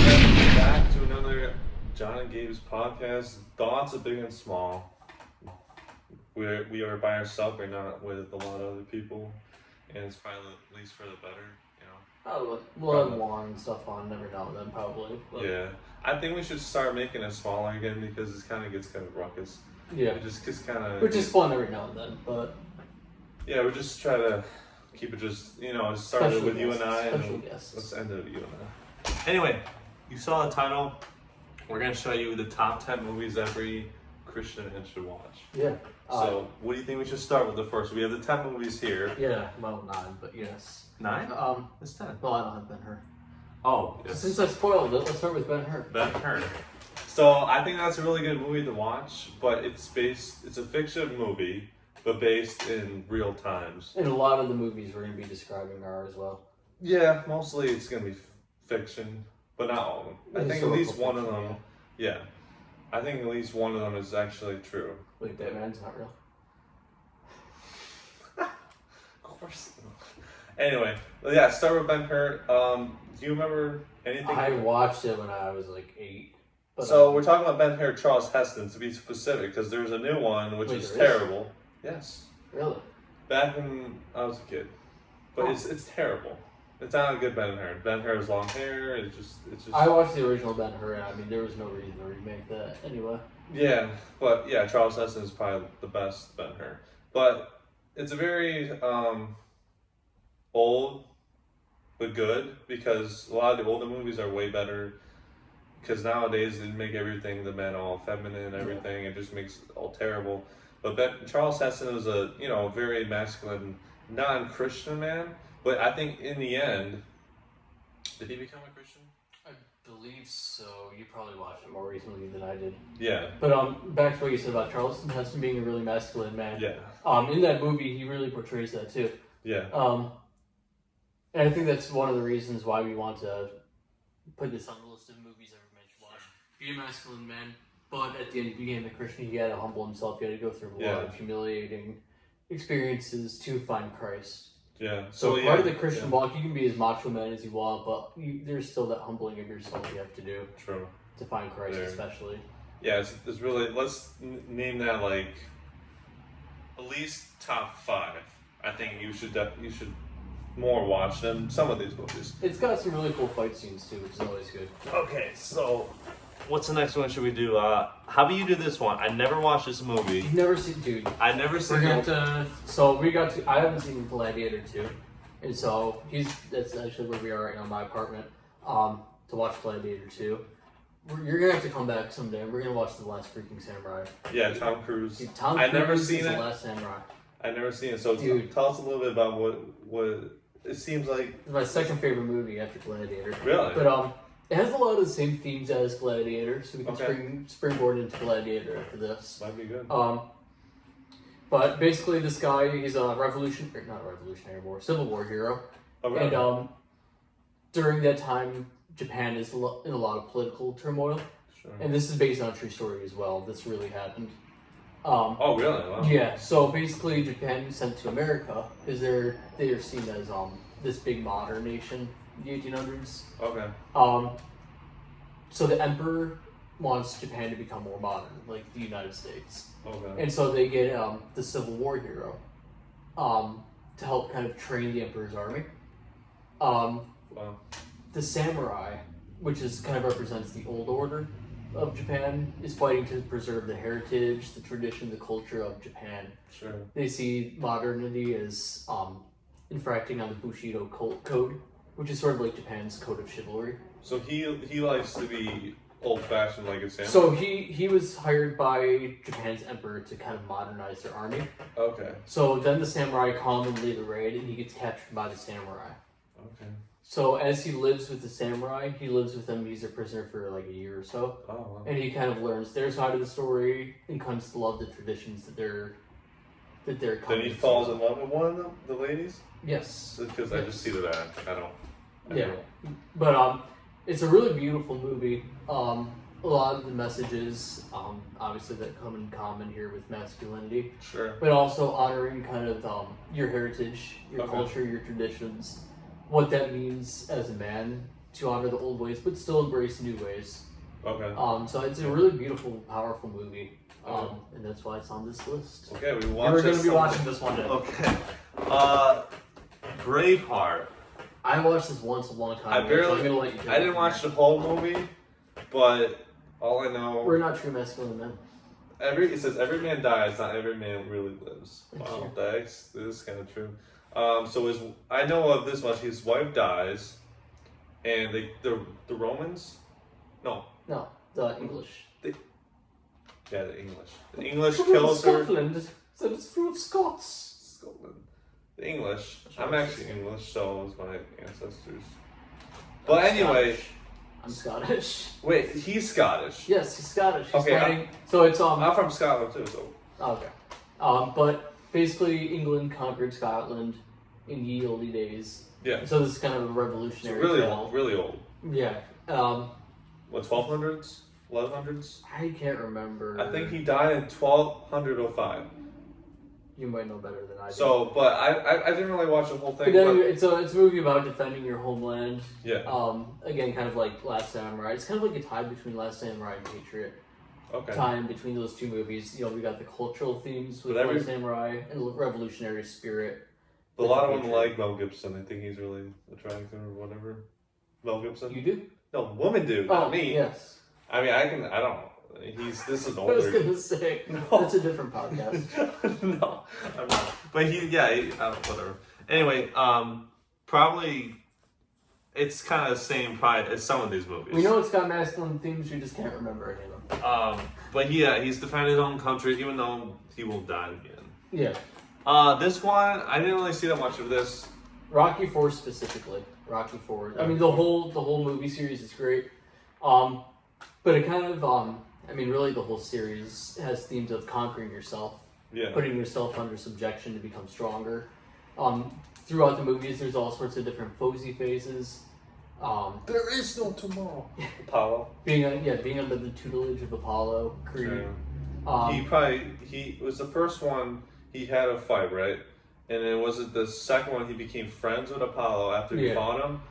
Welcome back to another John and Gabe's podcast. Thoughts of big and small. We are by ourselves. We're not with a lot of other people, and it's probably at least for the better, you know. Oh, we'll have Warren and stuff on every now and then, probably. But Yeah, I think we should start making it smaller again because it kind of gets kind of ruckus. yeah, It just gets kind of. which is fun every now and then, but Yeah, we just try to keep it just just start it special with you and I, Special and guests. let's end it with you and I. Anyway, you saw the title. We're gonna show you the top 10 movies every Christian man should watch. Yeah. So, what do you think we should start with the first? We have the 10 movies here. Yeah, well, 9, but yes. 9? Um, It's 10. well, I don't have Ben-Hur. Oh, yes. Since I spoiled it, let's start with Ben-Hur. Ben-Hur. So, I think that's a really good movie to watch, but it's a fiction movie, but based in real times. And a lot of the movies we're going to be describing are as well. Yeah, mostly it's going to be fiction, but not all of them. I think at least Historical one of fiction, them, yeah. I think at least one of them is actually true. Wait, Batman's not real? Of course. Anyway, yeah, start with Ben-Hur. Do you remember anything? I watched it when I was like 8. But, So we're talking about Ben-Hur, Charles Heston, to be specific, because there's a new one which Wait, is there is? terrible. Yes, Really? back when I was a kid, but Oh. it's terrible. It's not a good Ben-Hur. Ben-Hur has long hair. It's just. I watched the original Ben-Hur, and I mean, there was no reason to remake that anyway. Yeah, but yeah, Charles Heston is probably the best Ben-Hur. But it's a very old but good, because a lot of the older movies are way better. Because nowadays they make everything, the men all feminine and everything. It just makes it all terrible. But Charles Heston was a very masculine, non-Christian man. But I think in the end, did he become a Christian? I believe so. You probably watched it more recently than I did. Yeah. But back to what you said about Charleston Heston being a really masculine man. Yeah. In that movie, he really portrays that too. Yeah. And I think that's one of the reasons why we want to put this on the list of movies every man should watch. Be a masculine man, but at the end he became a Christian. He had to humble himself. He had to go through a lot of humiliating experiences to find Christ. Yeah. So part of the Christian walk, you can be as macho man as you want, but there's still that humbling of yourself you have to do True. to find Christ, There. especially. Yeah, it's really, let's name that like at least top 5. I think you should more watch them. Some of these movies. It's got some really cool fight scenes too, which is always good. Okay, so what's the next one should we do? How about you do this one? I never watched this movie. You've never seen, dude. I never We're seen gonna it. have to. So we got to. I haven't seen Gladiator 2, and so that's actually where we are right now in my apartment. To watch Gladiator 2. You're gonna have to come back someday. We're gonna watch The Last Freaking Samurai. Yeah, Tom Cruise. Dude, Tom I Cruise never is seen The it. Last Samurai. I never seen it. So Dude. tell us a little bit about what it seems like. It's my second favorite movie after Gladiator. Really? But it has a lot of the same themes as Gladiator, so we can Okay. springboard into Gladiator after this. Might be good. But basically, this guy, he's a not a revolutionary war, Civil War hero. Oh, really? And during that time, Japan is in a lot of political turmoil. Sure. And this is based on a true story as well. This really happened. Oh, really? Wow. Yeah, so basically Japan was sent to America because they are seen as this big modern nation in the 1800s. Okay. So the emperor wants Japan to become more modern, like the United States. Okay. And so they get the Civil War hero to help kind of train the emperor's army. Wow. The samurai, which kind of represents the old order of Japan, is fighting to preserve the heritage, the tradition, the culture of Japan. Sure. They see modernity as infracting on the Bushido code, which is sort of like Japan's code of chivalry. So he likes to be old-fashioned like a samurai? So he was hired by Japan's emperor to kind of modernize their army. Okay. So then the samurai come and lead the raid, and he gets captured by the samurai. Okay. So as he lives with the samurai, he lives with them. He's a prisoner for like a year or so, Oh, wow. and he kind of learns their side of the story and comes to love the traditions that they're Then coming he to. falls in love with one of the ladies? Yes. Because I just see the ad. I Yeah. don't. But it's a really beautiful movie. A lot of the messages, obviously, that come in common here with masculinity, Sure. but also honoring kind of your heritage, your Okay. culture, your traditions, what that means as a man to honor the old ways, but still embrace new ways. Okay. So it's a really beautiful, powerful movie. And that's why it's on this list. Okay, we And watched. we're going to be watching this one day. Okay. Braveheart. I watched this once a long time ago, so I'm gonna let you take I it didn't from watch there. the whole movie, but all I know. We're not true masculine men. It says every man dies, not every man really lives. That's Wow, true. that is kind of true. So I know of this much. His wife dies, and the Romans, no, No, the English. yeah, the English. The English kills her. Scotland. So it's full of Scots. Scotland. The English. That's I'm right. actually English, so is my ancestors. But anyway, I'm Scottish. wait, he's Scottish. Yes, he's Scottish. He's Okay, fighting. So it's I'm from Scotland too, so. Okay. But basically, England conquered Scotland in ye olde days. Yeah. So this is kind of a So revolutionary. really tale. old, really old. Yeah. What, 1200s? 1100s? I can't remember. I think he died in 1205. You might know better than I do. So, but I didn't really watch the whole thing. But anyway, But it's a movie about defending your homeland. yeah, Again, kind of like Last Samurai. It's kind of like a tie between Last Samurai and Patriot. okay. Time between those two movies. You know, we got the cultural themes with But Last Samurai and the revolutionary spirit. A lot of them Patriot. like Mel Gibson. I think he's really attractive or whatever. Mel Gibson? You do? No, women do, not me. Yes. I mean, I don't know. This is I was older. gonna say No. that's a different podcast. No, I'm not. But whatever. Anyway, probably it's kind of the same pride as some of these movies. We know it's got masculine themes, we just can't remember any of them. But yeah, he's defending his own country, even though he will die again. Yeah. This one, I didn't really see that much of this. Rocky IV specifically. Rocky IV. I mean, the whole movie series is great. But it kind of I mean, really, the whole series has themes of conquering yourself, Yeah. putting yourself under subjection to become stronger. Throughout the movies, there's all sorts of different foes he faces. There is no tomorrow. Apollo. Being under the tutelage of Apollo, Creed. Sure. He was the first one he had a fight, right? And then was it the second one he became friends with Apollo after he fought him?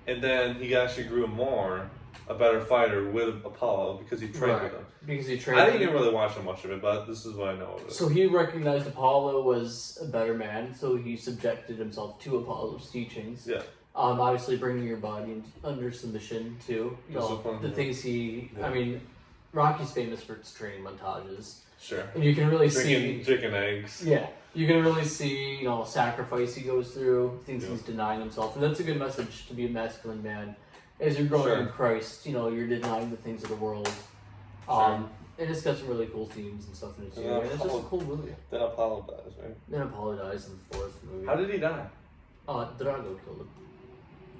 And then he actually grew a better fighter with Apollo because he trained with him. Because he trained. I didn't even really watch much of it, but this is what I know of it. So he recognized Apollo was a better man, so he subjected himself to Apollo's teachings. Yeah. Obviously bringing your body under submission to Discipline, the yeah. things he. Yeah. I mean, Rocky's famous for its training montages, Sure. and you can really Drinking see. chicken eggs. Yeah, you can really see sacrifice he goes through, things Yeah. he's denying himself, and that's a good message to be a masculine man. As you're growing Sure. in Christ, you're denying the things of the world. Sure. And it's got some really cool themes and stuff in it too. Yeah, And it's just a cool movie. Then Apollo dies, right? Then Apollo dies in the fourth movie. How did he die? Drago killed him.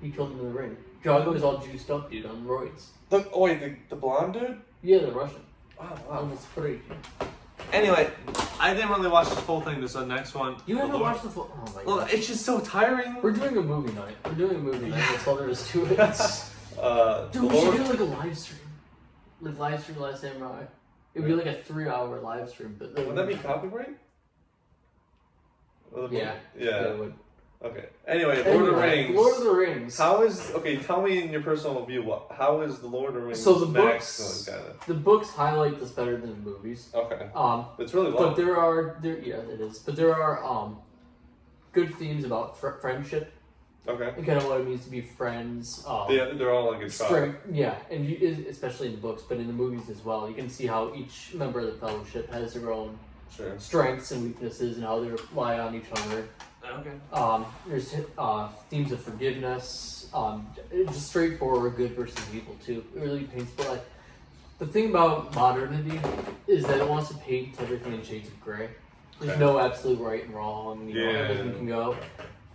He killed him in the ring. Drago is all juiced up, dude, on roids. The blonde dude? Yeah, the Russian. Wow. That's pretty. Anyway, I didn't really watch the full thing. This is the next one. You The haven't Lord- watched the full. Oh my Well, god. it's just so tiring. We're doing a movie night. That's all there is to it. Dude, The we should Lord- do like a live stream. Like live stream Last Samurai. It'd be like a 3-hour live stream, but Would that be copyright? Yeah. Yeah. it would. Okay. Anyway, Lord of the Rings. Lord of the Rings. Tell me in your personal view, how is the Lord of the Rings So the masculine books, kind of? the books highlight this better than the movies. Okay. It's really But long. it is. But there are good themes about friendship Okay. and kind of what it means to be friends. They're all like a tribe. Strength, yeah, and especially in the books, but in the movies as well. You can see how each member of the Fellowship has their own Sure. strengths and weaknesses, and how they rely on each other. Okay. There's themes of forgiveness, just straightforward good versus evil too. It really paints, but like the thing about modernity is that it wants to paint everything in shades of gray. There's Okay. no absolute right and wrong. Everything can go.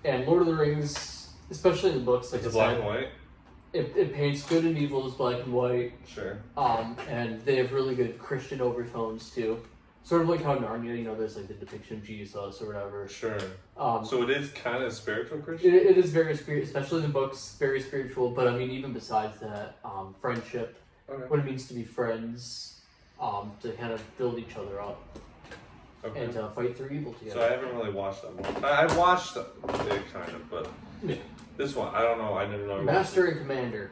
And Lord of the Rings, especially in the books, like It's I a black said, and white. it paints good and evil as black and white. Sure. And they have really good Christian overtones too. Sort of like how Narnia, there's like the depiction of Jesus or whatever. Sure. Um, So it is kind of spiritual Christian. it is very especially in the books, very spiritual. But I mean, even besides that, friendship, Okay. what it means to be friends, to kind of build each other up Okay. and to fight through evil So I together. haven't really watched that one. I've watched it kind of, but Yeah. this one I don't know. I never know. Master and Commander.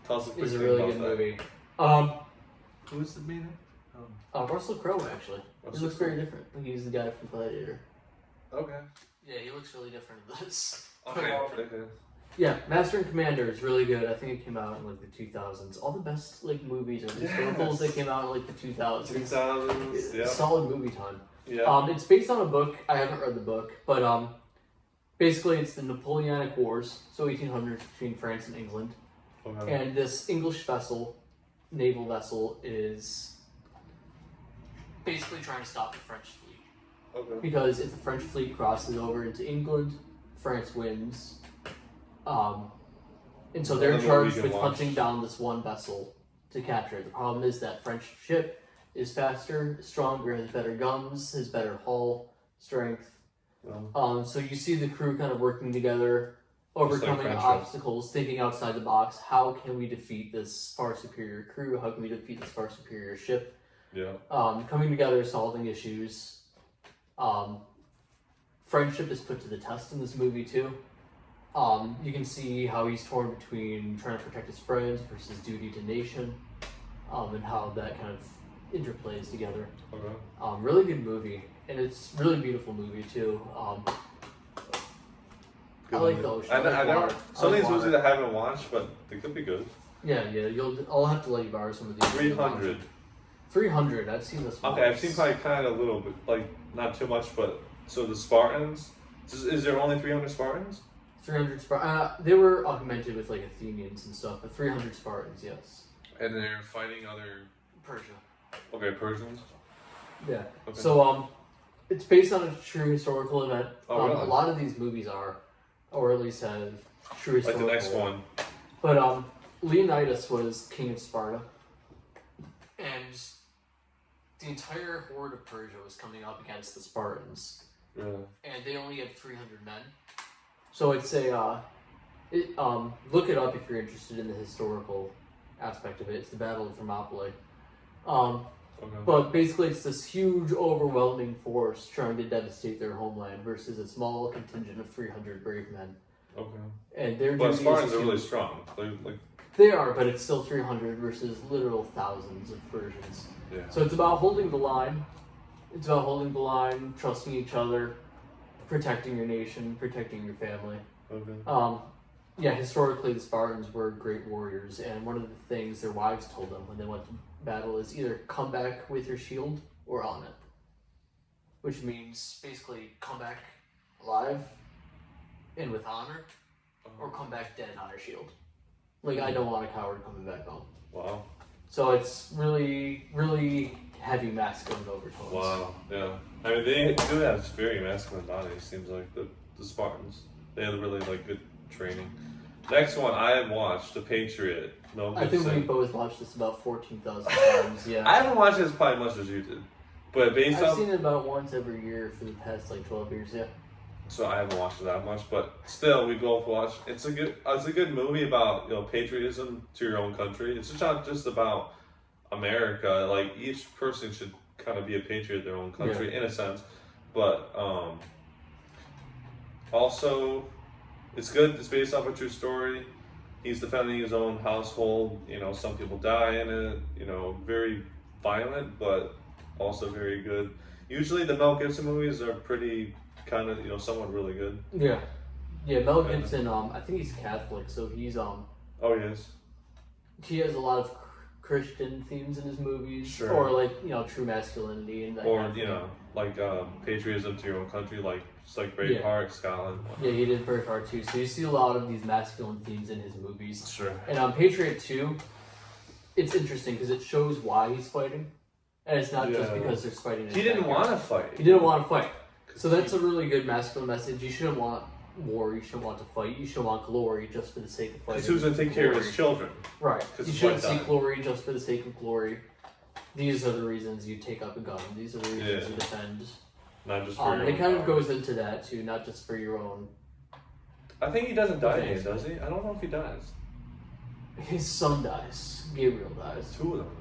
Tell us a quick is a thing really about good that. movie. Who's the main? Russell Crowe actually. Russell He looks Crowe. very different. He's the guy from Gladiator. Okay. Yeah, he looks really different in this. Okay. Yeah, Master and Commander is really good. I think it came out in like the 2000s. All the best like movies or historicals that came out in like the 2000s. 2000s. Yeah. Solid movie time. Yeah. It's based on a book. I haven't read the book, but basically it's the Napoleonic Wars, so 1800s between France and England. Okay. And this English vessel, naval vessel, is basically trying to stop the French fleet. Okay. Because if the French fleet crosses over into England, France wins. And so they're Another charged movie you with can watch. hunting down this one vessel to capture it. The problem is that French ship is faster, stronger, has better guns, has better hull strength. Well, So you see the crew kind of working together, overcoming French ships. obstacles, thinking outside the box. How can we defeat this far superior crew? How can we defeat this far superior ship? yeah. Coming together, solving issues. Friendship is put to the test in this movie too. You can see how he's torn between trying to protect his friends versus duty to nation, and how that kind of interplays together. Okay. Really good movie, and it's really beautiful movie too. I like the ocean. I like never. water. Some of I these like movies water. I haven't watched, but they could be good. Yeah. I'll have to let you borrow some of these. 300. 300. I've seen this one. Okay, I've seen probably kind of a little bit, like not too much, but so the Spartans. Is there only 300 Spartans? 300 Spartans. They were augmented with like Athenians and stuff, but 300 Spartans, yes. And they're fighting other. Persia. Okay, Persians. Yeah. Okay. So it's based on a true historical event. Oh, really? A lot of these movies are, or at least have true Like historical. the next one. But Leonidas was king of Sparta, and the entire horde of Persia was coming up against the Spartans, Really? and they only had 300 men. So it's a, look it up if you're interested in the historical aspect of it. It's the Battle of Thermopylae. Okay. But basically, it's this huge, overwhelming force trying to devastate their homeland versus a small contingent of 300 brave men. Okay. And their But duty is Spartans are to- really strong. They're like. They are, but it's still 300 versus literal thousands of Persians. Yeah. So it's about holding the line. It's about holding the line, trusting each other, protecting your nation, protecting your family. Okay. Yeah, historically the Spartans were great warriors, and one of the things their wives told them when they went to battle is either come back with your shield or on it. Which means basically come back alive and with honor, or come back dead on your shield. Like, I don't want a coward coming back home. Wow. So it's really, really heavy masculine overtones. Wow. Yeah. I mean, they do have very masculine bodies. Seems like the Spartans. They have really like good training. Next one I have watched, The Patriot. No, I think we both watched this about 14,000 times, yeah. I haven't watched this probably as much as you did, but based I've on seen it about once every year for the past like 12 years, yeah. so I haven't watched it that much, but still we both watched. It's a good movie about patriotism to your own country. It's not just about America. Like each person should kind of be a patriot of their own country in a sense, but also it's good. It's based off a true story. He's defending his own household. Some people die in it. Very violent, but also very good. Usually the Mel Gibson movies are pretty kind of, somewhat really good. Yeah. Yeah, Mel Gibson, I think he's Catholic, so he's, Oh, yes. he has a lot of Christian themes in his movies. Sure. Or like, true masculinity and that Or, kind of thing. like patriotism to your own country, like just like Braveheart, Scotland. Yeah, he did Braveheart too. So you see a lot of these masculine themes in his movies. Sure. And on Patriot 2, it's interesting because it shows why he's fighting. And it's not just because they're fighting. He didn't want to fight. He didn't want to fight. So that's a really good masculine message. You shouldn't want war. You shouldn't want to fight. You shouldn't want glory just for the sake of fighting. Because who's going to take care of his children? Right. 'Cause You his shouldn't wife seek died. glory just for the sake of glory. These are the reasons you take up a gun. These are the reasons you defend. Not just for And your it own kind of power. goes into that too, not just for your own. I think he doesn't die Okay. yet, does he? I don't know if he dies. His son dies. Gabriel dies. Two of them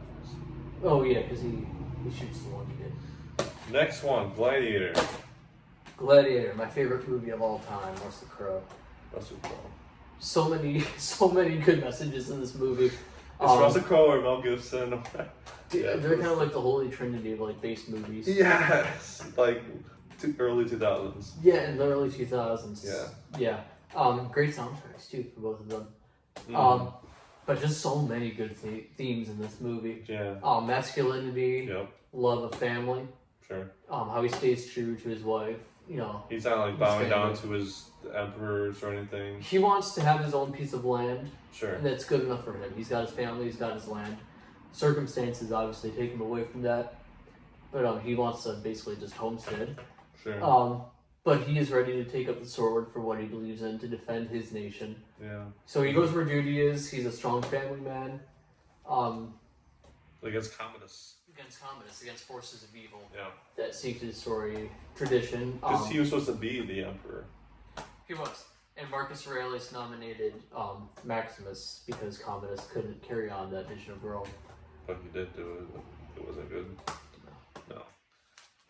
Oh yeah, because he shoots the one kid. dies. Next one, Gladiator. Gladiator, my favorite movie of all time. Russell Crowe. Russell Crowe. so many good messages in this movie. It's Russell Crowe or Mel Gibson. They're kind of like the holy trinity of like based movies. Yes, like early 2000s. Yeah, in the early 2000s. Yeah. Yeah. Great soundtracks too for both of them. Mm. But just so many good themes in this movie. Yeah. Masculinity, Yep. love of family. Sure. How he stays true to his wife. You know, He's not like bowing down to his emperors or anything. he wants to have his own piece of land, Sure. and that's good enough for him. He's got his family, he's got his land. Circumstances obviously take him away from that, but he wants to basically just homestead. Sure. But he is ready to take up the sword for what he believes in to defend his nation. Yeah. So he goes where duty is. He's a strong family man. Against communists. Against forces of evil Yeah. that seek to destroy tradition. Because he was supposed to be the emperor. He was. And Marcus Aurelius nominated Maximus because communists couldn't carry on that vision of Rome. But he did do it, but it wasn't good. No.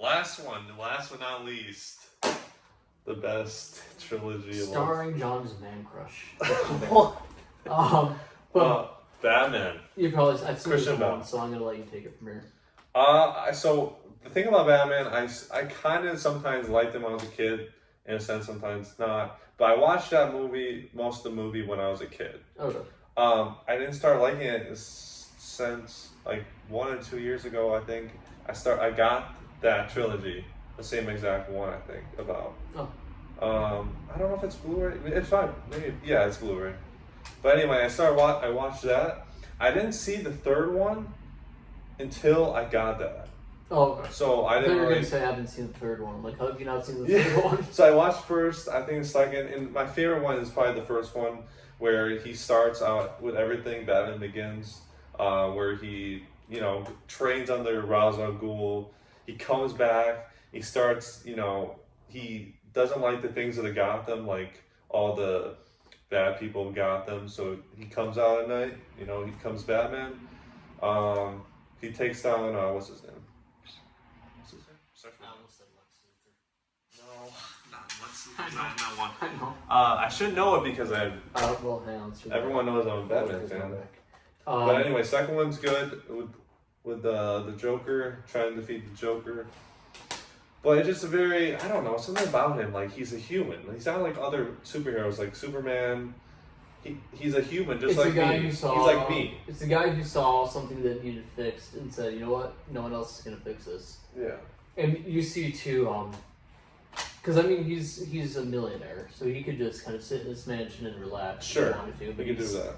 Last but not least. The best trilogy of all. Starring John's man crush. Batman. I've seen Christian this Bale. one, so I'm gonna let you take it from here. So the thing about Batman, I kind of sometimes liked him when I was a kid, in a sense, sometimes not. But I watched that movie, most of the movie, when I was a kid. Okay. I didn't start liking it since like 1 or 2 years ago. I think I got that trilogy, the same exact one. I think about. Oh. I don't know if it's Blu-ray. It's fine. Maybe it's Blu-ray. But anyway, I watched that. I didn't see the third one until I got that. Oh, okay. So I I thought didn't you were really. going to say I haven't seen the third one. Like, how have you not seen the Yeah. third one? So I watched first, I think the second, and my favorite one is probably the first one, where he starts out with everything Batman Begins, where he, trains under Ra's al Ghul. He comes back, he starts, he doesn't like the things of the Gotham, like all the bad people of Gotham, so he comes out at night, he becomes Batman. He takes down, what's his name? I almost said Lex Luthor. No, not Lex I Luthor. know. Not one. I know. I should know it because Well, hang on. everyone knows I'm a Batman fan. But anyway, second one's good with the Joker, trying to defeat the Joker. But it's just I don't know, something about him, like he's a human. He's not like other superheroes, like Superman. He's a human, just like me. He's like me. It's the guy who saw something that needed fixed and said, you know what, no one else is going to fix this. Yeah. And you see too, because I mean he's a millionaire, so he could just kind of sit in his mansion and relax if Sure. he wanted to. But He can do he's that.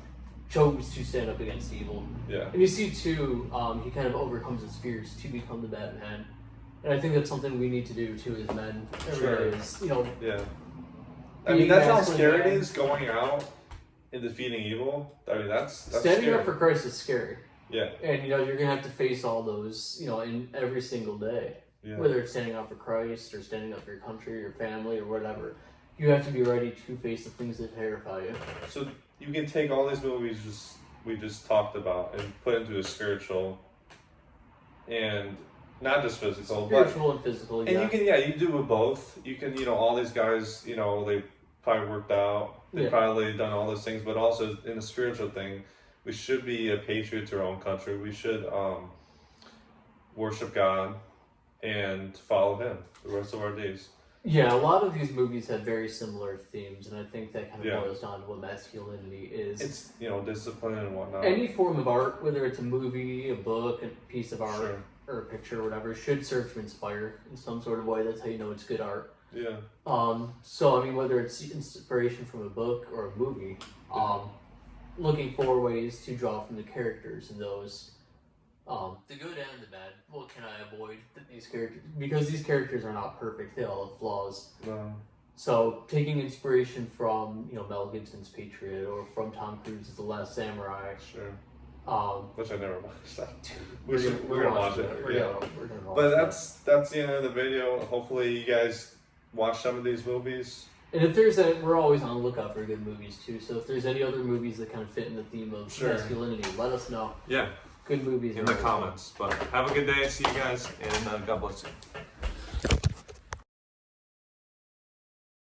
chose to stand up against evil. Yeah. And you see too, he kind of overcomes his fears to become the Batman. And I think that's something we need to do too as men every Sure. day is, Yeah. I mean, being that's how masculine scary it man. is, going out and defeating evil. I mean, that's Standing scary. up for Christ is scary. Yeah. And you're gonna have to face all those, in every single day. Yeah. Whether it's standing up for Christ or standing up for your country, your family, or whatever. You have to be ready to face the things that terrify you. So you can take all these movies we just talked about and put into a spiritual and not just physical, Spiritual and physical, but yeah. and you do with both. You can, all these guys, they probably worked out, they Yeah. probably done all those things, but also in the spiritual thing, we should be a patriot to our own country. We should worship God and follow Him the rest of our days. Yeah, a lot of these movies have very similar themes, and I think that kind of Yeah. boils down to what masculinity is. It's discipline and whatnot. Any form of art, whether it's a movie, a book, a piece of art, Sure. or a picture or whatever, should serve to inspire in some sort of way. That's how you know it's good art. Yeah. So I mean, whether it's inspiration from a book or a movie, looking for ways to draw from the characters in those, the good and the bad. What can I avoid these characters? Because these characters are not perfect; they all have flaws. No. So taking inspiration from Mel Gibson's Patriot or from Tom Cruise's The Last Samurai. Sure. Which I never watched that. We're gonna watch it. We're Yeah. gonna watch But it. that's the end of the video. Hopefully you guys watch some of these movies. And if we're always on the lookout for good movies too. So if there's any other movies that kind of fit in the theme of Sure. masculinity, let us know. Yeah, Good movies in the comments. But have a good day. See you guys, and God bless you.